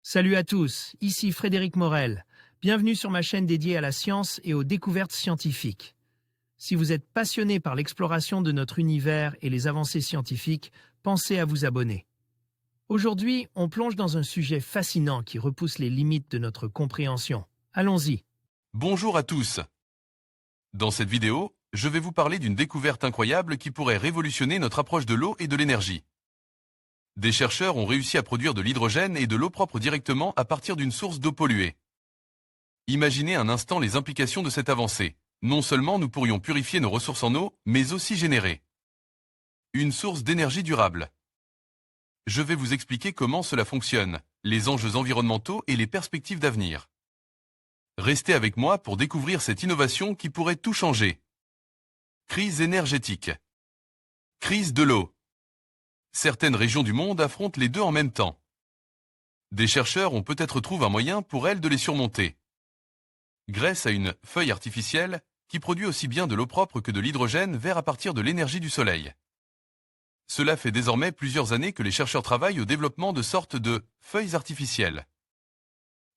Salut à tous, ici Frédéric Morel. Bienvenue sur ma chaîne dédiée à la science et aux découvertes scientifiques. Si vous êtes passionné par l'exploration de notre univers et les avancées scientifiques, pensez à vous abonner. Aujourd'hui, on plonge dans un sujet fascinant qui repousse les limites de notre compréhension. Allons-y. Bonjour à tous. Dans cette vidéo, je vais vous parler d'une découverte incroyable qui pourrait révolutionner notre approche de l'eau et de l'énergie. Des chercheurs ont réussi à produire de l'hydrogène et de l'eau propre directement à partir d'une source d'eau polluée. Imaginez un instant les implications de cette avancée. Non seulement nous pourrions purifier nos ressources en eau, mais aussi générer une source d'énergie durable. Je vais vous expliquer comment cela fonctionne, les enjeux environnementaux et les perspectives d'avenir. Restez avec moi pour découvrir cette innovation qui pourrait tout changer. Crise énergétique. Crise de l'eau. Certaines régions du monde affrontent les deux en même temps. Des chercheurs ont peut-être trouvé un moyen pour elles de les surmonter. Grâce à une feuille artificielle qui produit aussi bien de l'eau propre que de l'hydrogène vert à partir de l'énergie du soleil. Cela fait désormais plusieurs années que les chercheurs travaillent au développement de sortes de feuilles artificielles.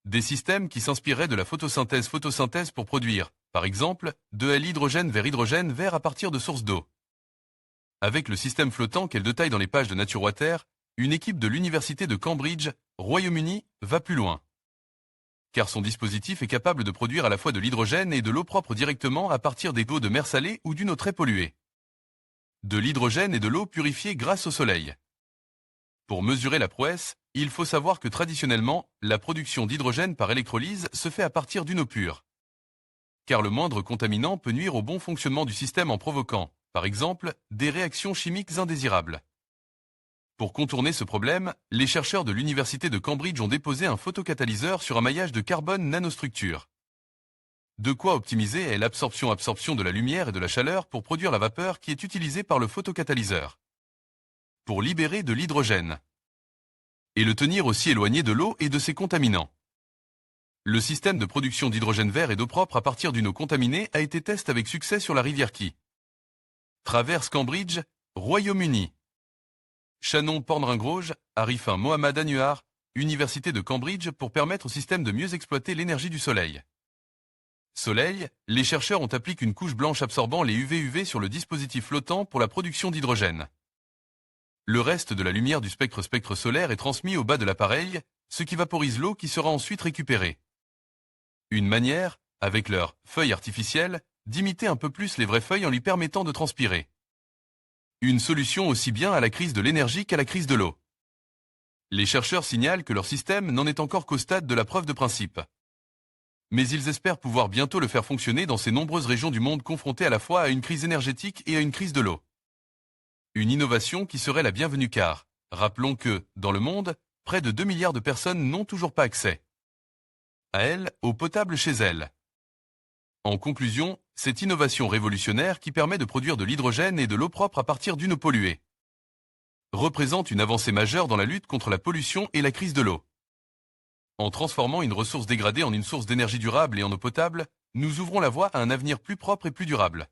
Des systèmes qui s'inspiraient de la photosynthèse pour produire, par exemple, de l'hydrogène vert à partir de sources d'eau. Avec le système flottant qu'elle détaille dans les pages de Nature Water, une équipe de l'université de Cambridge, Royaume-Uni, va plus loin. Car son dispositif est capable de produire à la fois de l'hydrogène et de l'eau propre directement à partir des eaux de mer salée ou d'une eau très polluée. De l'hydrogène et de l'eau purifiée grâce au soleil. Pour mesurer la prouesse, il faut savoir que traditionnellement, la production d'hydrogène par électrolyse se fait à partir d'une eau pure. Car le moindre contaminant peut nuire au bon fonctionnement du système en provoquant, par exemple, des réactions chimiques indésirables. Pour contourner ce problème, les chercheurs de l'université de Cambridge ont déposé un photocatalyseur sur un maillage de carbone nanostructure. De quoi optimiser l'absorption de la lumière et de la chaleur pour produire la vapeur qui est utilisée par le photocatalyseur. Pour libérer de l'hydrogène. Et le tenir aussi éloigné de l'eau et de ses contaminants. Le système de production d'hydrogène vert et d'eau propre à partir d'une eau contaminée a été testé avec succès sur la rivière qui traverse Cambridge, Royaume-Uni. Shannon Pornringroj, Arifin Mohamed Anouar, Université de Cambridge pour permettre au système de mieux exploiter l'énergie du soleil. Soleil, les chercheurs ont appliqué une couche blanche absorbant les UV sur le dispositif flottant pour la production d'hydrogène. Le reste de la lumière du spectre solaire est transmis au bas de l'appareil, ce qui vaporise l'eau qui sera ensuite récupérée. Une manière, avec leur feuille artificielle, d'imiter un peu plus les vraies feuilles en lui permettant de transpirer. Une solution aussi bien à la crise de l'énergie qu'à la crise de l'eau. Les chercheurs signalent que leur système n'en est encore qu'au stade de la preuve de principe. Mais ils espèrent pouvoir bientôt le faire fonctionner dans ces nombreuses régions du monde confrontées à la fois à une crise énergétique et à une crise de l'eau. Une innovation qui serait la bienvenue car, rappelons que, dans le monde, près de 2 milliards de personnes n'ont toujours pas accès à elle, eau potable chez elles. En conclusion, cette innovation révolutionnaire qui permet de produire de l'hydrogène et de l'eau propre à partir d'une eau polluée représente une avancée majeure dans la lutte contre la pollution et la crise de l'eau. En transformant une ressource dégradée en une source d'énergie durable et en eau potable, nous ouvrons la voie à un avenir plus propre et plus durable.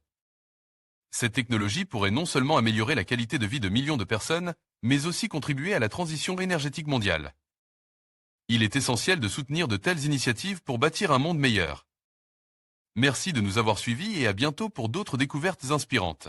Cette technologie pourrait non seulement améliorer la qualité de vie de millions de personnes, mais aussi contribuer à la transition énergétique mondiale. Il est essentiel de soutenir de telles initiatives pour bâtir un monde meilleur. Merci de nous avoir suivis et à bientôt pour d'autres découvertes inspirantes.